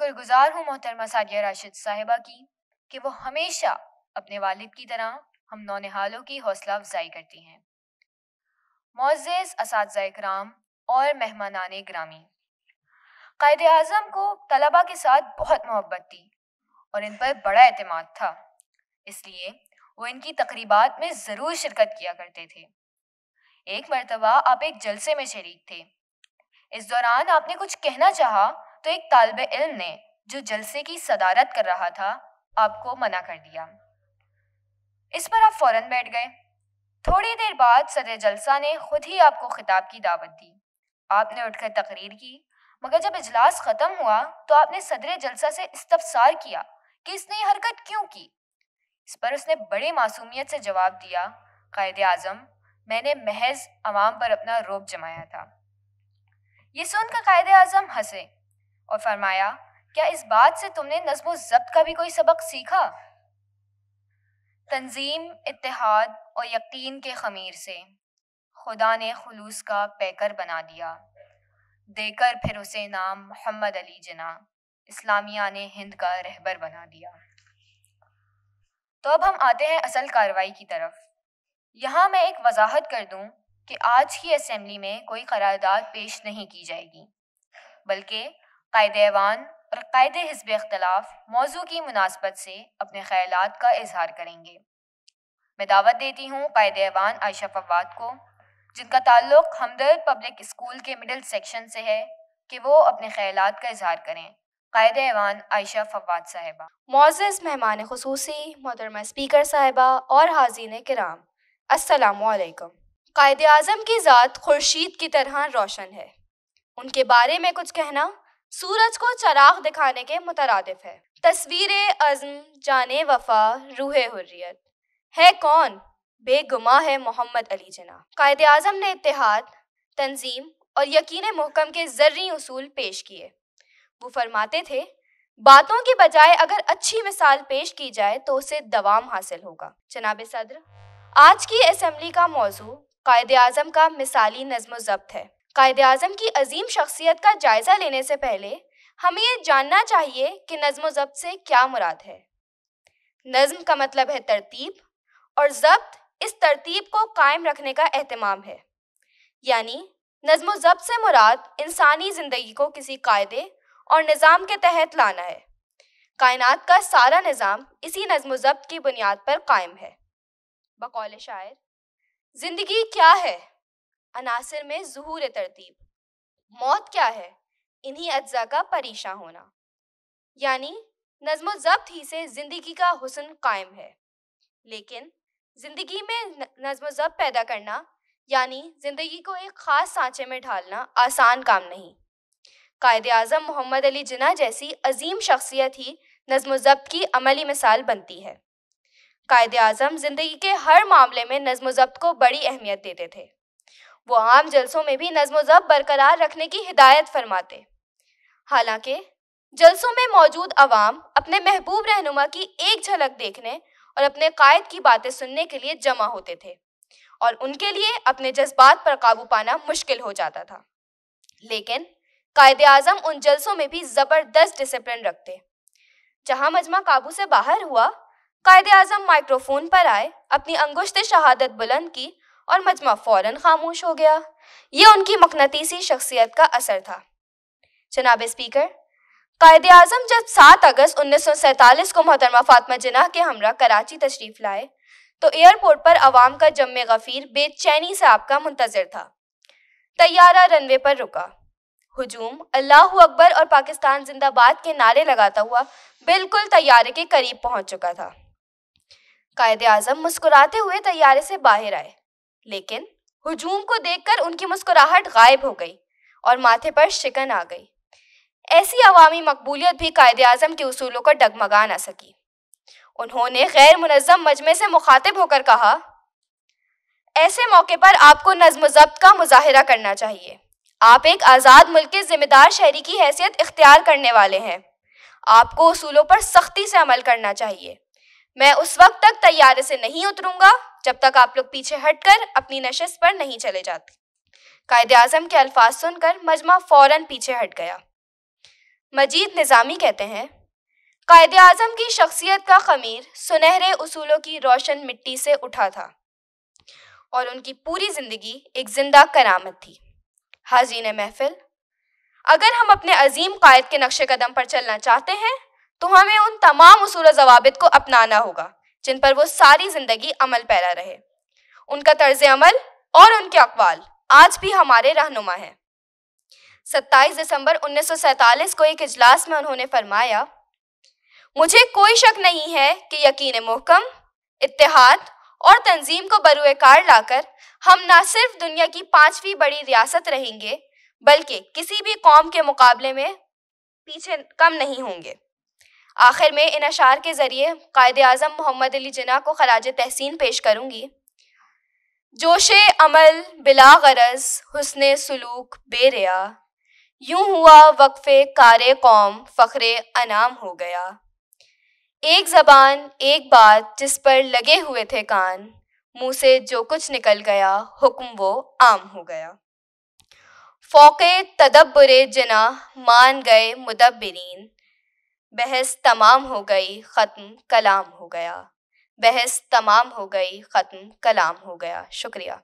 شکر گزار ہوں محترمہ سعدیہ راشد صاحبہ کی کہ وہ ہمیشہ اپنے والد کی طرح ہم نونہالوں کی حوصلہ افزائی کرتی ہیں۔ معزز اساتذہ اکرام اور مہمانان گرامی، قائد اعظم کو طلباء کے ساتھ بہت محبت تھی اور ان پر بڑا اعتماد تھا، اس لیے وہ ان کی تقریبات میں ضرور شرکت کیا کرتے تھے۔ ایک مرتبہ آپ ایک جلسے میں شریک تھے۔ اس دوران آپ نے کچھ کہنا چاہا تو ایک طالب علم نے جو جلسے کی صدارت کر رہا تھا آپ کو منع کر دیا۔ اس پر آپ فوراً بیٹھ گئے۔ تھوڑی دیر بعد صدر جلسہ نے خود ہی آپ کو خطاب کی دعوت دی۔ آپ نے اٹھ کر تقریر کی، مگر جب اجلاس ختم ہوا تو آپ نے صدر جلسہ سے استفسار کیا کہ اس نے یہ حرکت کیوں کی۔ اس پر اس نے بڑی معصومیت سے جواب دیا، قائد اعظم، میں نے محض عوام پر اپنا رعب جمایا تھا۔ یہ سن کر قائد اعظم ہنسے اور فرمایا، کیا اس بات سے تم نے نظم و ضبط کا بھی کوئی سبق سیکھا؟ تنظیم، اتحاد اور یقین کے خمیر سے خدا نے خلوص کا پیکر بنا دیا، دے کر پھر اسے نام محمد علی جناح، اسلامیہ نے ہند کا رہبر بنا دیا۔ تو اب ہم آتے ہیں اصل کارروائی کی طرف۔ یہاں میں ایک وضاحت کر دوں کہ آج کی اسمبلی میں کوئی قرارداد پیش نہیں کی جائے گی، بلکہ قائد ایوان اور قائد حزب اختلاف موضوع کی مناسبت سے اپنے خیالات کا اظہار کریں گے۔ میں دعوت دیتی ہوں قائد ایوان عائشہ فواد کو، جن کا تعلق ہمدرد پبلک اسکول کے مڈل سیکشن سے ہے، کہ وہ اپنے خیالات کا اظہار کریں۔ قائد ایوان عائشہ فواد صاحبہ۔ معزز مہمان خصوصی محترمہ اسپیکر صاحبہ اور حاضرین کرام، السلام علیکم۔ قائد اعظم کی ذات خورشید کی طرح روشن ہے۔ ان کے بارے میں کچھ کہنا سورج کو چراغ دکھانے کے مترادف ہے۔ تصویر عزم، جان وفا، روح حریت ہے کون؟ بے گماں ہے محمد علی جناح۔ قائد اعظم نے اتحاد، تنظیم اور یقین محکم کے زرعی اصول پیش کیے۔ وہ فرماتے تھے، باتوں کی بجائے اگر اچھی مثال پیش کی جائے تو اسے دوام حاصل ہوگا۔ جناب صدر، آج کی اسمبلی کا موضوع قائد اعظم کا مثالی نظم و ضبط ہے۔ قائد اعظم کی عظیم شخصیت کا جائزہ لینے سے پہلے ہمیں یہ جاننا چاہیے کہ نظم و ضبط سے کیا مراد ہے۔ نظم کا مطلب ہے ترتیب، اور ضبط اس ترتیب کو قائم رکھنے کا اہتمام ہے۔ یعنی نظم و ضبط سے مراد انسانی زندگی کو کسی قاعدے اور نظام کے تحت لانا ہے۔ کائنات کا سارا نظام اسی نظم و ضبط کی بنیاد پر قائم ہے۔ بقول شاعر، زندگی کیا ہے؟ عناصر میں ظہور ترتیب۔ موت کیا ہے؟ انہی اجزاء کا پریشاں ہونا۔ یعنی نظم و ضبط ہی سے زندگی کا حسن قائم ہے۔ لیکن زندگی میں نظم و ضبط پیدا کرنا، یعنی زندگی کو ایک خاص سانچے میں ڈھالنا، آسان کام نہیں۔ قائد اعظم محمد علی جناح جیسی عظیم شخصیت ہی نظم و ضبط کی عملی مثال بنتی ہے۔ قائد اعظم زندگی کے ہر معاملے میں نظم و ضبط کو بڑی اہمیت دیتے تھے۔ وہ عام جلسوں میں بھی نظم و ضبط برقرار رکھنے کی ہدایت فرماتے۔ حالانکہ جلسوں میں موجود عوام اپنے محبوب رہنما کی ایک جھلک دیکھنے اور اپنے قائد کی باتیں سننے کے لیے جمع ہوتے تھے، اور ان کے لیے اپنے جذبات پر قابو پانا مشکل ہو جاتا تھا۔ لیکن قائد اعظم ان جلسوں میں بھی زبردست ڈسپلن رکھتے۔ جہاں مجمع قابو سے باہر ہوا، قائد اعظم مائکروفون پر آئے، اپنی انگشت شہادت بلند کی اور مجمع فوراً خاموش ہو گیا۔ یہ ان کی مقناطیسی شخصیت کا اثر تھا۔ جناب اسپیکر، قائد اعظم جب 7 اگست 1947 کو محترمہ فاطمہ جناح کے ہمراہ کراچی تشریف لائے تو ایئرپورٹ پر عوام کا جم غفیر بے چینی سے آپ کا منتظر تھا۔ طیارہ رن وے پر رکا۔ ہجوم، اللہ اکبر اور پاکستان زندہ باد کے نعرے لگاتا ہوا بالکل طیارے کے قریب پہنچ چکا تھا۔ قائد اعظم مسکراتے ہوئے طیارے سے باہر آئے، لیکن ہجوم کو دیکھ کر ان کی مسکراہٹ غائب ہو گئی اور ماتھے پر شکن آ گئی۔ ایسی عوامی مقبولیت بھی قائد اعظم کے اصولوں کو ڈگمگا نہ سکی۔ انہوں نے غیر منظم مجمع سے مخاطب ہو کر کہا، ایسے موقع پر آپ کو نظم و ضبط کا مظاہرہ کرنا چاہیے۔ آپ ایک آزاد ملک کے ذمہ دار شہری کی حیثیت اختیار کرنے والے ہیں۔ آپ کو اصولوں پر سختی سے عمل کرنا چاہیے۔ میں اس وقت تک طیارے سے نہیں اتروں گا جب تک آپ لوگ پیچھے ہٹ کر اپنی نشست پر نہیں چلے جاتے۔ قائد اعظم کے الفاظ سن کر مجمع فوراً پیچھے ہٹ گیا۔ مجید نظامی کہتے ہیں، قائد اعظم کی شخصیت کا خمیر سنہرے اصولوں کی روشن مٹی سے اٹھا تھا اور ان کی پوری زندگی ایک زندہ کرامت تھی۔ حاضرین محفل، اگر ہم اپنے عظیم قائد کے نقش قدم پر چلنا چاہتے ہیں تو ہمیں ان تمام اصول و ضوابط کو اپنانا ہوگا جن پر وہ ساری زندگی عمل پیرا رہے۔ ان کا طرز عمل اور ان کے اقوال آج بھی ہمارے رہنما ہیں۔ 27 دسمبر 1947 کو ایک اجلاس میں انہوں نے فرمایا، مجھے کوئی شک نہیں ہے کہ یقین محکم، اتحاد اور تنظیم کو بروئے کار لا کر ہم نہ صرف دنیا کی 5ویں بڑی ریاست رہیں گے بلکہ کسی بھی قوم کے مقابلے میں پیچھے کم نہیں ہوں گے۔ آخر میں ان اشعار کے ذریعے قائد اعظم محمد علی جناح کو خراج تحسین پیش کروں گی۔ جوش عمل بلا غرض، حسن سلوک بے ریا، یوں ہوا وقف کار قوم، فخر انعام ہو گیا۔ ایک زبان ایک بات جس پر لگے ہوئے تھے کان، منہ سے جو کچھ نکل گیا حکم وہ عام ہو گیا۔ فوق تدبر جناح مان گئے مدبرین، بحث تمام ہو گئی ختم کلام ہو گیا، بحث تمام ہو گئی ختم کلام ہو گیا۔ شکریہ۔